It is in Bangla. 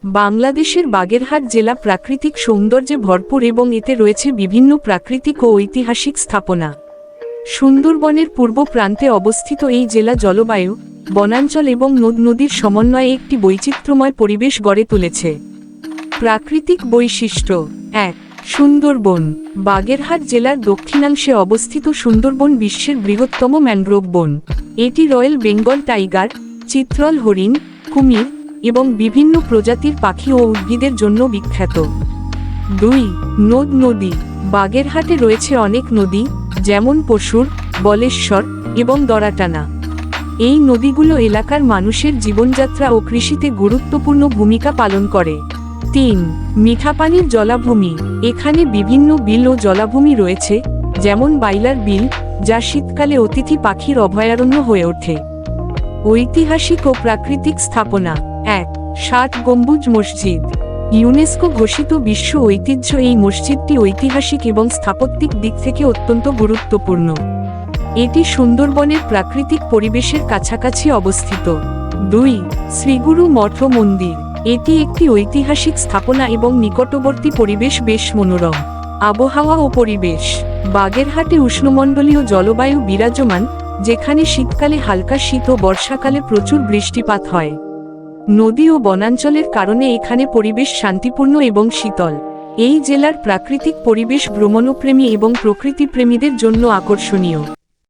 বাংলাদেশের বাগেরহাট জেলা প্রাকৃতিক সৌন্দর্যে ভরপুর এবং এতে রয়েছে বিভিন্ন প্রাকৃতিক ও ঐতিহাসিক স্থাপনা। সুন্দরবনের পূর্ব প্রান্তে অবস্থিত এই জেলা জলবায়ু, বনাঞ্চল এবং নদ-নদীর সমন্বয়ে একটি বৈচিত্র্যময় পরিবেশ গড়ে তুলেছে। প্রাকৃতিক বৈশিষ্ট্য ১. সুন্দরবন। বাগেরহাট জেলার দক্ষিণাংশে অবস্থিত সুন্দরবন বিশ্বের বৃহত্তম ম্যানগ্রোভ বন। এটি রয়্যাল বেঙ্গল টাইগার, চিত্রল হরিণ, কুমির এবং বিভিন্ন প্রজাতির পাখি ও উদ্ভিদের জন্য বিখ্যাত। ২. নদ-নদী। বাগেরহাটে রয়েছে অনেক নদী, যেমন পশুর, বলেশ্বর এবং দরাটানা। এই নদীগুলো এলাকার মানুষের জীবনযাত্রা ও কৃষিতে গুরুত্বপূর্ণ ভূমিকা পালন করে। ৩. মিঠাপানির জলাভূমি। এখানে বিভিন্ন বিল ও জলাভূমি রয়েছে, যেমন বাইলার বিল, যা শীতকালে অতিথি পাখির অভয়ারণ্য হয়ে ওঠে। ঐতিহাসিক ও প্রাকৃতিক স্থাপনা। ১. ৭ গম্বুজ মসজিদ। ইউনেস্কো ঘোষিত বিশ্ব ঐতিহ্য। এই মসজিদটি ঐতিহাসিক এবং স্থাপত্যিক দিক থেকে অত্যন্ত গুরুত্বপূর্ণ। এটি সুন্দরবনের প্রাকৃতিক পরিবেশের কাছাকাছি অবস্থিত। ২. শ্রীগুরু মঠ মন্দির। এটি একটি ঐতিহাসিক স্থাপনা এবং নিকটবর্তী পরিবেশ বেশ মনোরম। আবহাওয়া ও পরিবেশ। বাগেরহাটে উষ্ণমণ্ডলীয় জলবায়ু বিরাজমান, যেখানে শীতকালে হালকা শীত ও বর্ষাকালে প্রচুর বৃষ্টিপাত হয়। নদী ও বনাঞ্চলের কারণে এখানে পরিবেশ শান্তিপূর্ণ এবং শীতল। এই জেলার প্রাকৃতিক পরিবেশ ভ্রমণপ্রেমী এবং প্রকৃতিপ্রেমীদের জন্য আকর্ষণীয়।